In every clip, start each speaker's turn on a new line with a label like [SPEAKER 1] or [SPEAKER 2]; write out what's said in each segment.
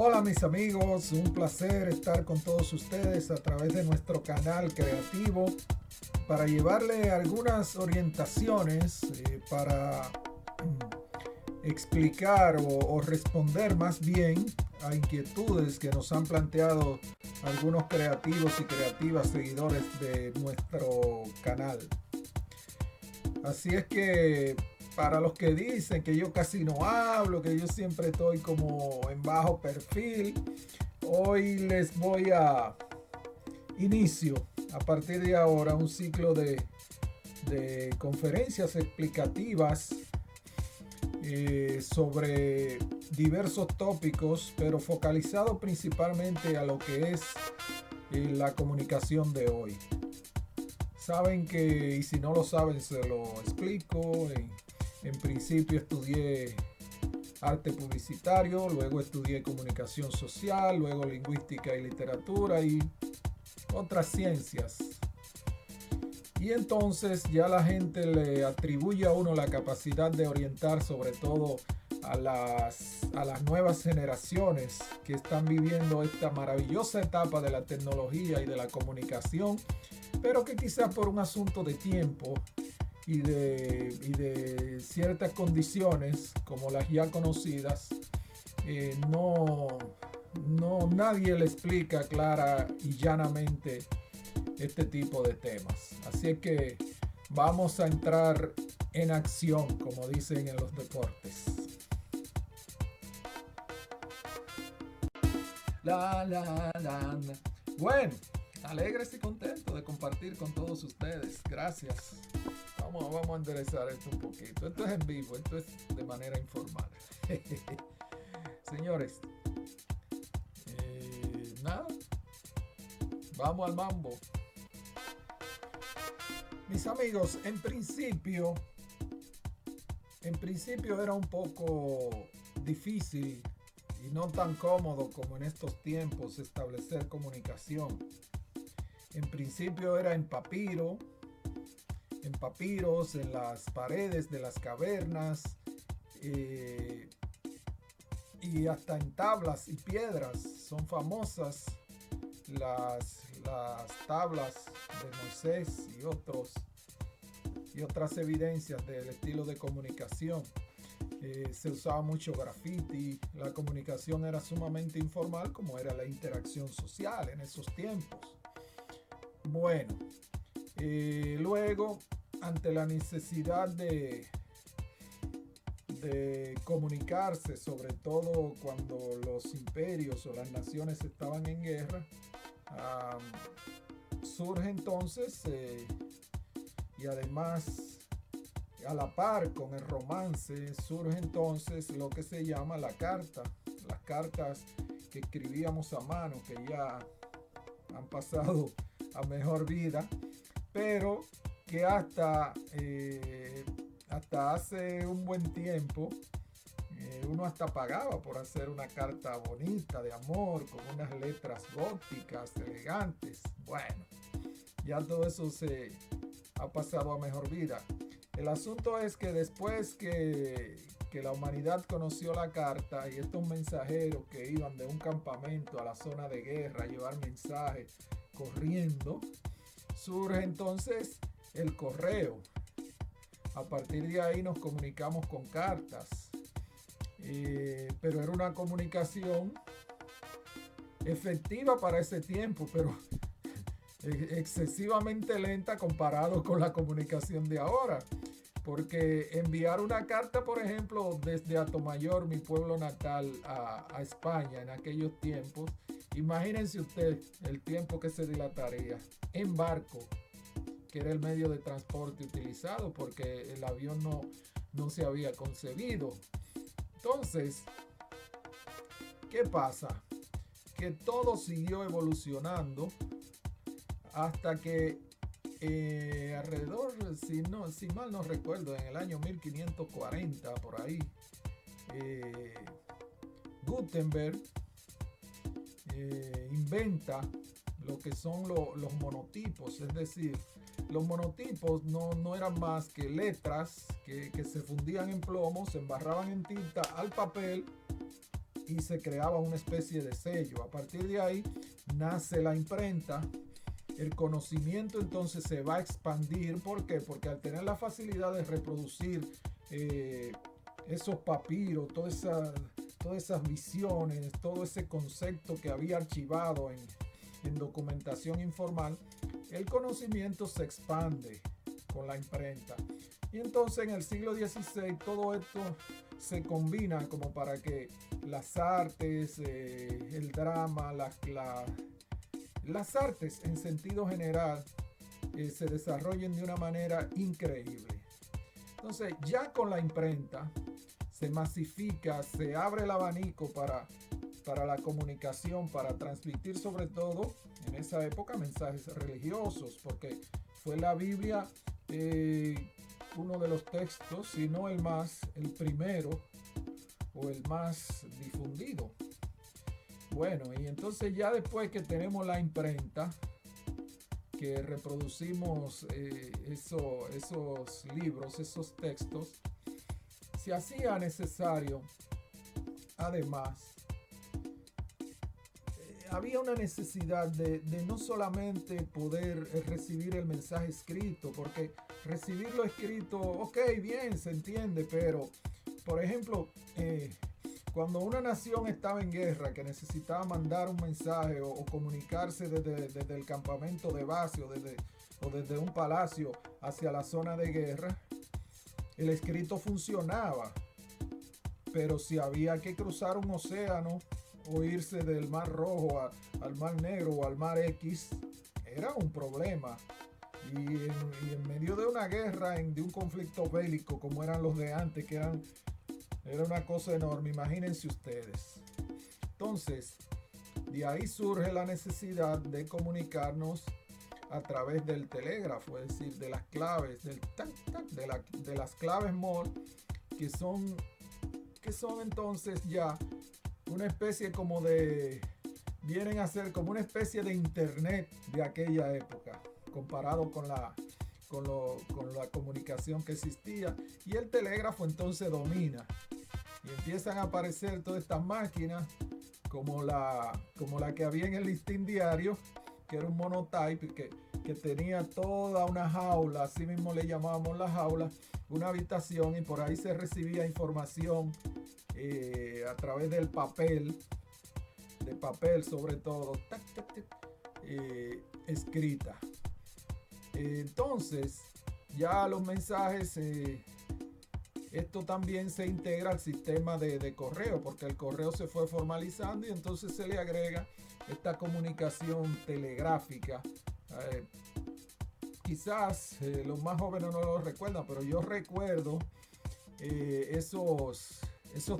[SPEAKER 1] Hola mis amigos, un placer estar con todos ustedes a través de nuestro canal creativo para llevarle algunas orientaciones para explicar o responder más bien a inquietudes que nos han planteado algunos creativos y creativas seguidores de nuestro canal. Así es que para los que dicen que yo casi no hablo, que yo siempre estoy como en bajo perfil, hoy les voy a inicio a partir de ahora un ciclo de conferencias explicativas sobre diversos tópicos, pero focalizado principalmente a lo que es la comunicación de hoy. Saben que, y si no lo saben, se lo explico. En principio estudié arte publicitario, luego estudié comunicación social, luego lingüística y literatura y otras ciencias. Y entonces ya la gente le atribuye a uno la capacidad de orientar sobre todo a las nuevas generaciones que están viviendo esta maravillosa etapa de la tecnología y de la comunicación, pero que quizás por un asunto de tiempo y de ciertas condiciones como las ya conocidas, nadie le explica clara y llanamente este tipo de temas. Así es que vamos a entrar en acción, como dicen en los deportes. Bueno, alegres y contentos de compartir con todos ustedes. Gracias. Vamos a enderezar esto un poquito. Esto es en vivo, esto es de manera informal. Señores, nada, vamos al mambo. Mis amigos, en principio era un poco difícil y no tan cómodo como en estos tiempos establecer comunicación. En principio era en papiros, en las paredes de las cavernas y hasta en tablas y piedras. Son famosas las tablas de Moisés y otras evidencias del estilo de comunicación. Se usaba mucho graffiti, la comunicación era sumamente informal como era la interacción social en esos tiempos. Bueno, luego ante la necesidad de comunicarse, sobre todo cuando los imperios o las naciones estaban en guerra, surge entonces y además a la par con el romance surge entonces lo que se llama la carta, las cartas que escribíamos a mano, que ya han pasado a mejor vida, pero que hasta hace un buen tiempo uno hasta pagaba por hacer una carta bonita de amor con unas letras góticas elegantes. Bueno, ya todo eso se ha pasado a mejor vida. El asunto es que después que la humanidad conoció la carta y estos mensajeros que iban de un campamento a la zona de guerra a llevar mensajes corriendo, surge entonces el correo. A partir de ahí nos comunicamos con cartas, pero era una comunicación efectiva para ese tiempo, pero excesivamente lenta comparado con la comunicación de ahora. Porque enviar una carta, por ejemplo, desde Atomayor, mi pueblo natal, a España en aquellos tiempos, imagínense usted el tiempo que se dilataría en barco, que era el medio de transporte utilizado, porque el avión no se había concebido. Entonces, ¿qué pasa? Que todo siguió evolucionando hasta que alrededor, si mal no recuerdo, en el año 1540, por ahí, Gutenberg inventa lo que son los monotipos. Es decir, los monotipos no eran más que letras que se fundían en plomo, se embarraban en tinta al papel y se creaba una especie de sello. A partir de ahí nace la imprenta. El conocimiento entonces se va a expandir. ¿Por qué? Porque al tener la facilidad de reproducir esos papiros, todas esas visiones, todo ese concepto que había archivado en documentación informal, el conocimiento se expande con la imprenta. Y entonces en el siglo XVI todo esto se combina como para que las artes, el drama, las artes en sentido general se desarrollen de una manera increíble. Entonces ya con la imprenta se masifica, se abre el abanico para la comunicación, para transmitir sobre todo en esa época mensajes religiosos, porque fue la Biblia uno de los textos, si no el primero o el más difundido. Bueno, y entonces ya después que tenemos la imprenta, que reproducimos esos libros, esos textos, se hacía necesario, además, había una necesidad de no solamente poder recibir el mensaje escrito, porque recibirlo escrito, ok, bien, se entiende, pero, por ejemplo, cuando una nación estaba en guerra, que necesitaba mandar un mensaje o comunicarse desde el campamento de base o desde un palacio hacia la zona de guerra, el escrito funcionaba, pero si había que cruzar un océano o irse del Mar Rojo al Mar Negro o al Mar X, era un problema. Y en medio de una guerra, de un conflicto bélico como eran los de antes, que era una cosa enorme, imagínense ustedes. Entonces, de ahí surge la necesidad de comunicarnos a través del telégrafo, es decir, de las claves, de las claves Morse, que son entonces ya una especie como vienen a ser como una especie de internet de aquella época, comparado con la comunicación que existía. Y el telégrafo entonces domina y empiezan a aparecer todas estas máquinas como la que había en el listín diario, que era un monotype que tenía toda una jaula, así mismo le llamábamos la jaula, una habitación, y por ahí se recibía información a través del papel, de papel sobre todo, escrita. Entonces ya los mensajes, esto también se integra al sistema de correo, porque el correo se fue formalizando y entonces se le agrega esta comunicación telegráfica. Quizás los más jóvenes no lo recuerdan, pero yo recuerdo esos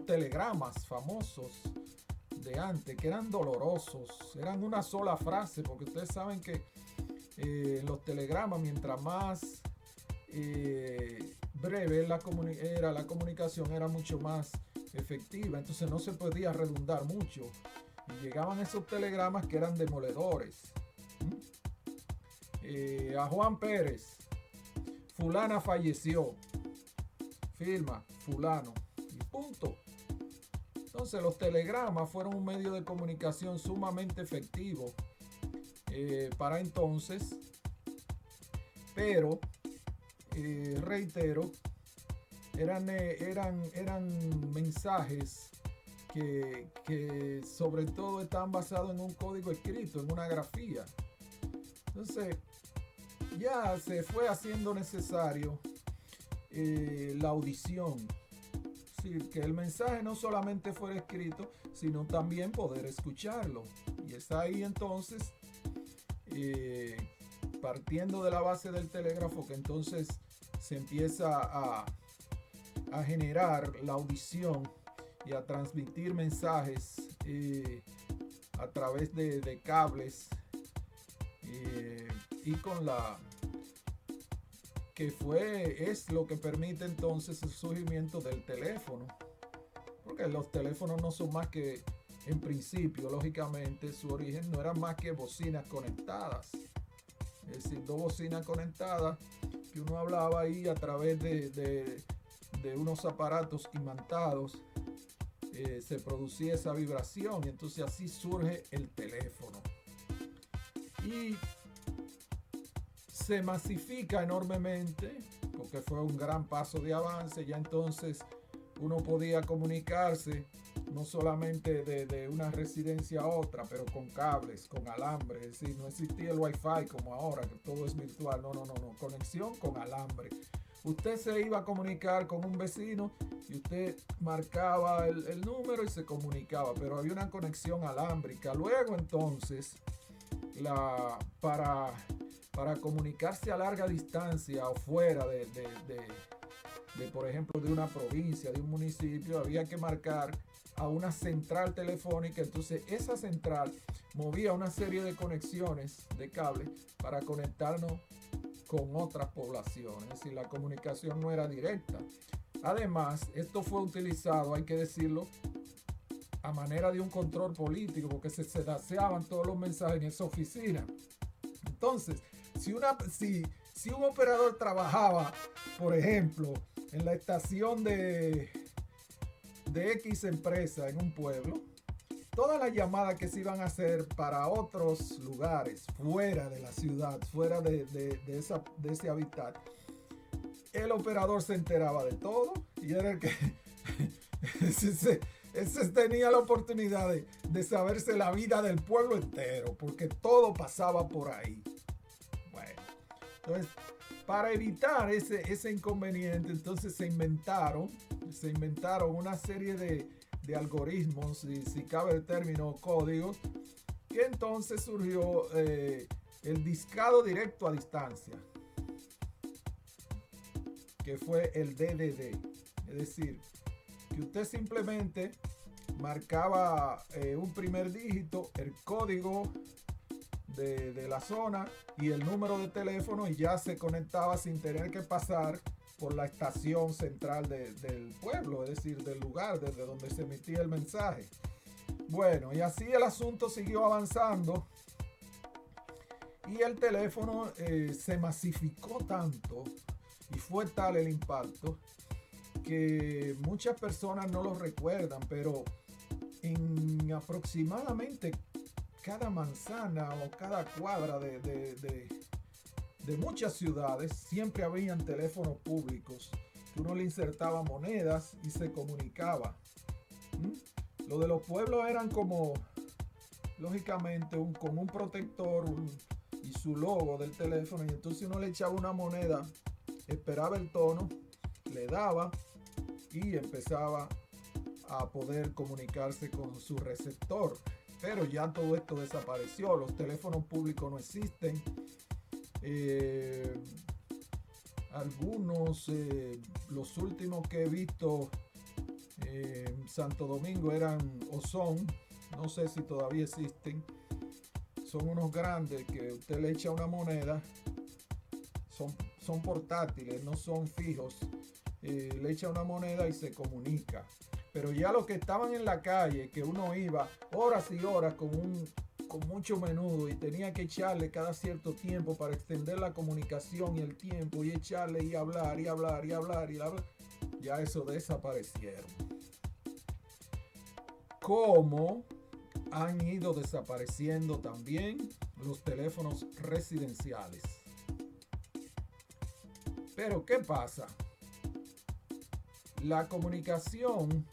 [SPEAKER 1] telegramas famosos de antes, que eran dolorosos, eran una sola frase, porque ustedes saben que los telegramas, mientras más breve era la comunicación, era mucho más efectiva, entonces no se podía redundar mucho y llegaban esos telegramas que eran demoledores. A Juan Pérez, fulana falleció, firma fulano y punto. Entonces los telegramas fueron un medio de comunicación sumamente efectivo para entonces, pero reitero, eran mensajes que sobre todo estaban basados en un código escrito, en una grafía. Entonces ya se fue haciendo necesario la audición, es decir, que el mensaje no solamente fuera escrito, sino también poder escucharlo. Y es ahí entonces, partiendo de la base del telégrafo, que entonces se empieza a generar la audición y a transmitir mensajes a través de cables, y con es lo que permite entonces el surgimiento del teléfono, porque los teléfonos no son más que, en principio, lógicamente, su origen no eran más que bocinas conectadas, es decir, dos bocinas conectadas que uno hablaba ahí a través de unos aparatos imantados se producía esa vibración, y entonces así surge el teléfono. Y se masifica enormemente porque fue un gran paso de avance. Ya entonces uno podía comunicarse no solamente de una residencia a otra, pero con cables, con alambre. Es decir, no existía el wifi como ahora, que todo es virtual. No. Conexión con alambre. Usted se iba a comunicar con un vecino y usted marcaba el número y se comunicaba, pero había una conexión alámbrica. Luego entonces, para comunicarse a larga distancia o fuera de, por ejemplo, de una provincia, de un municipio, había que marcar a una central telefónica. Entonces esa central movía una serie de conexiones de cable para conectarnos con otras poblaciones. Es decir, la comunicación no era directa. Además, esto fue utilizado, hay que decirlo, a manera de un control político, porque se sedaceaban todos los mensajes en esa oficina. Entonces, si un operador trabajaba, por ejemplo, en la estación de X empresa en un pueblo, todas las llamadas que se iban a hacer para otros lugares fuera de la ciudad, fuera de ese hábitat, el operador se enteraba de todo y era el que ese tenía la oportunidad de saberse la vida del pueblo entero, porque todo pasaba por ahí. Bueno, entonces, para evitar ese inconveniente, entonces se inventaron una serie de algoritmos, si cabe el término, códigos, que entonces surgió el discado directo a distancia, que fue el DDD. Es decir, que usted simplemente marcaba un primer dígito, el código de la zona y el número de teléfono, y ya se conectaba sin tener que pasar por la estación central del pueblo, es decir, del lugar desde donde se emitía el mensaje. Bueno, y así el asunto siguió avanzando y el teléfono se masificó tanto y fue tal el impacto que muchas personas no lo recuerdan, pero en aproximadamente cada manzana o cada cuadra de muchas ciudades siempre habían teléfonos públicos que uno le insertaba monedas y se comunicaba. Lo de los pueblos eran como, lógicamente, con un protector y su logo del teléfono, y entonces uno le echaba una moneda, esperaba el tono, le daba y empezaba a poder comunicarse con su receptor. Pero ya todo esto desapareció, los teléfonos públicos no existen. Algunos, los últimos que he visto en Santo Domingo eran o son, no sé si todavía existen, son unos grandes que usted le echa una moneda, son portátiles, no son fijos, le echa una moneda y se comunica. Pero ya los que estaban en la calle, que uno iba horas y horas con mucho menudo y tenía que echarle cada cierto tiempo para extender la comunicación y el tiempo, y echarle y hablar, ya eso desaparecieron. Como han ido desapareciendo también los teléfonos residenciales. Pero ¿qué pasa? La comunicación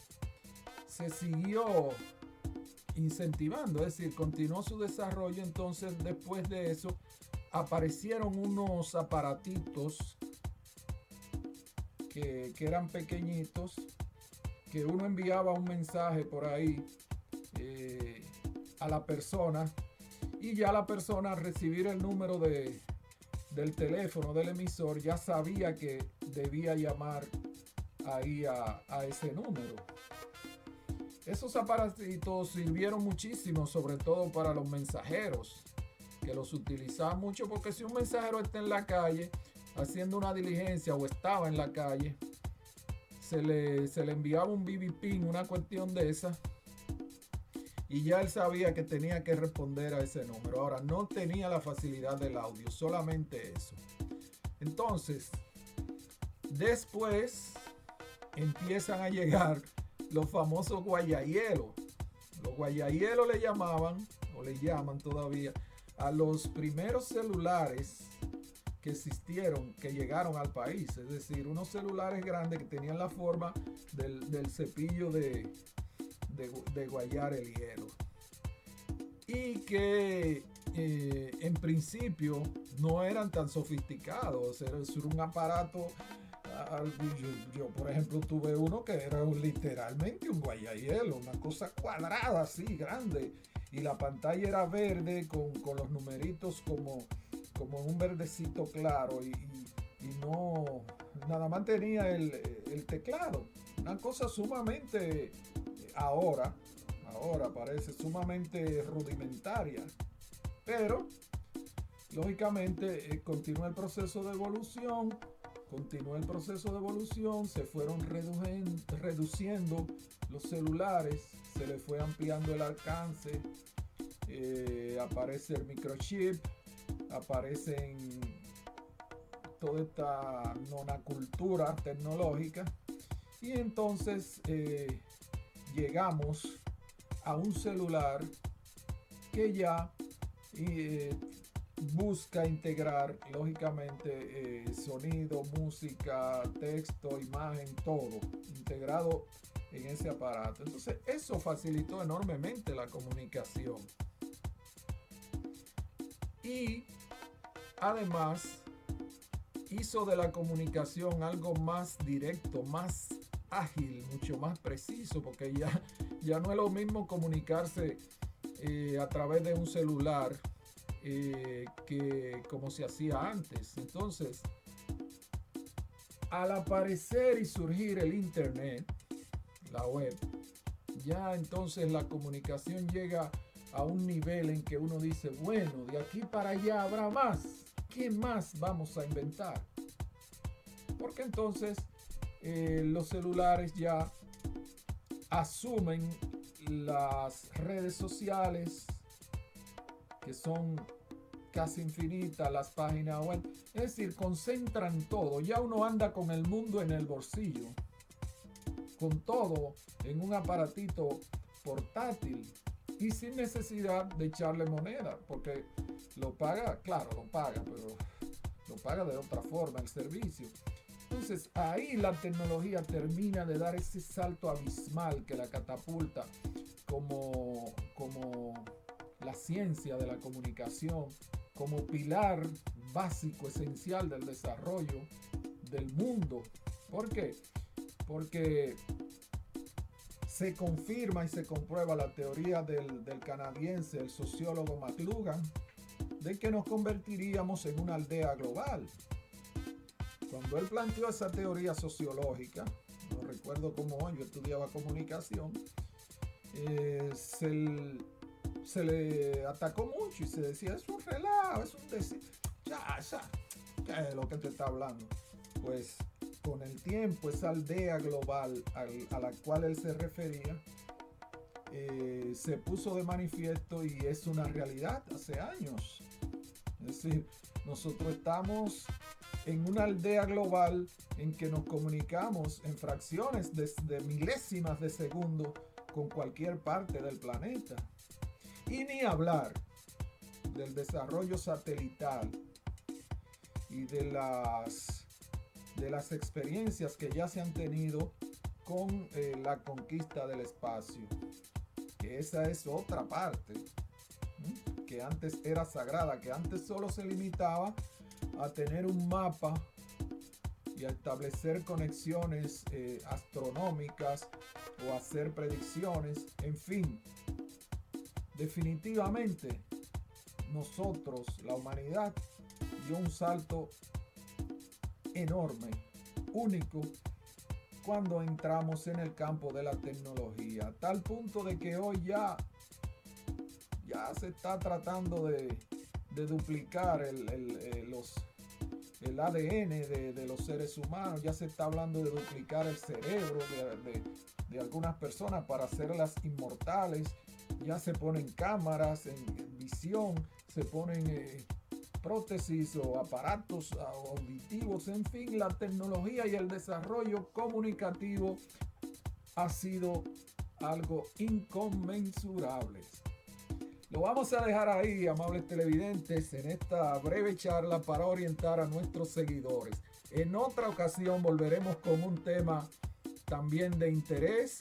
[SPEAKER 1] se siguió incentivando, es decir, continuó su desarrollo. Entonces, después de eso, aparecieron unos aparatitos que eran pequeñitos, que uno enviaba un mensaje por ahí a la persona, y ya la persona, al recibir el número del teléfono del emisor, ya sabía que debía llamar ahí a ese número. Esos aparatitos sirvieron muchísimo, sobre todo para los mensajeros, que los utilizaban mucho, porque si un mensajero está en la calle haciendo una diligencia o estaba en la calle, se le enviaba un BB pin, una cuestión de esa, y ya él sabía que tenía que responder a ese número. Ahora, no tenía la facilidad del audio, solamente eso. Entonces, después empiezan a llegar los famosos guayahielos. Los guayahielos le llamaban, o le llaman todavía, a los primeros celulares que existieron, que llegaron al país. Es decir, unos celulares grandes que tenían la forma del cepillo de guayar el hielo. Y que en principio no eran tan sofisticados. Era un aparato. Yo, por ejemplo, tuve uno que era literalmente un guayahielo, una cosa cuadrada así, grande. Y la pantalla era verde con los numeritos como un verdecito claro. Y no, nada más tenía el teclado. Una cosa sumamente, ahora parece sumamente rudimentaria. Pero, lógicamente, continúa el proceso de evolución. Se fueron reduciendo los celulares, se le fue ampliando el alcance, aparece el microchip, aparecen toda esta monocultura tecnológica, y entonces llegamos a un celular que ya busca integrar lógicamente sonido, música, texto, imagen, todo integrado en ese aparato. Entonces eso facilitó enormemente la comunicación y además hizo de la comunicación algo más directo, más ágil, mucho más preciso, porque ya no es lo mismo comunicarse a través de un celular que como se hacía antes. Entonces, al aparecer y surgir el internet, la web, ya entonces la comunicación llega a un nivel en que uno dice, bueno, de aquí para allá habrá más. ¿Qué más vamos a inventar? Porque entonces los celulares ya asumen las redes sociales, que son casi infinitas, las páginas web, es decir, concentran todo. Ya uno anda con el mundo en el bolsillo, con todo en un aparatito portátil y sin necesidad de echarle moneda, porque lo paga, claro, lo paga, pero lo paga de otra forma el servicio. Entonces ahí la tecnología termina de dar ese salto abismal que la catapulta como la ciencia de la comunicación, como pilar básico, esencial del desarrollo del mundo. ¿Por qué? Porque se confirma y se comprueba la teoría del canadiense, el sociólogo McLuhan, de que nos convertiríamos en una aldea global. Cuando él planteó esa teoría sociológica, no recuerdo cómo hoy, yo estudiaba comunicación, se le atacó mucho y se decía, es un relajo, es un decir, ya, ¿qué es lo que te está hablando? Pues con el tiempo, esa aldea global a la cual él se refería, se puso de manifiesto y es una realidad hace años. Es decir, nosotros estamos en una aldea global en que nos comunicamos en fracciones de milésimas de segundo con cualquier parte del planeta. Y ni hablar del desarrollo satelital y de las experiencias que ya se han tenido con la conquista del espacio, que esa es otra parte que antes era sagrada, que antes solo se limitaba a tener un mapa y a establecer conexiones astronómicas o hacer predicciones. En fin, definitivamente nosotros, la humanidad, dio un salto enorme, único, cuando entramos en el campo de la tecnología, a tal punto de que hoy ya se está tratando de duplicar el ADN de los seres humanos. Ya se está hablando de duplicar el cerebro de algunas personas para hacerlas inmortales. Ya se ponen cámaras en visión, se ponen prótesis o aparatos auditivos. En fin, la tecnología y el desarrollo comunicativo ha sido algo inconmensurable. Lo vamos a dejar ahí, amables televidentes, en esta breve charla para orientar a nuestros seguidores. En otra ocasión volveremos con un tema también de interés.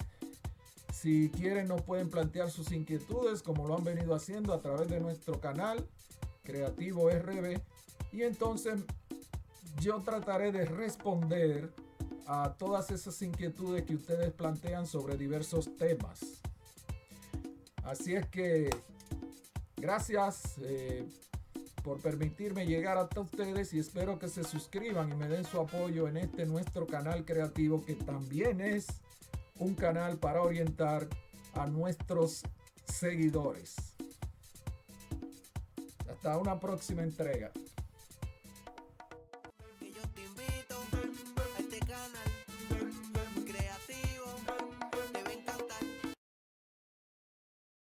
[SPEAKER 1] Si quieren nos pueden plantear sus inquietudes como lo han venido haciendo a través de nuestro canal Creativo RB, y entonces yo trataré de responder a todas esas inquietudes que ustedes plantean sobre diversos temas. Así es que gracias por permitirme llegar hasta ustedes, y espero que se suscriban y me den su apoyo en este nuestro canal creativo, que también es un canal para orientar a nuestros seguidores. Hasta una próxima entrega.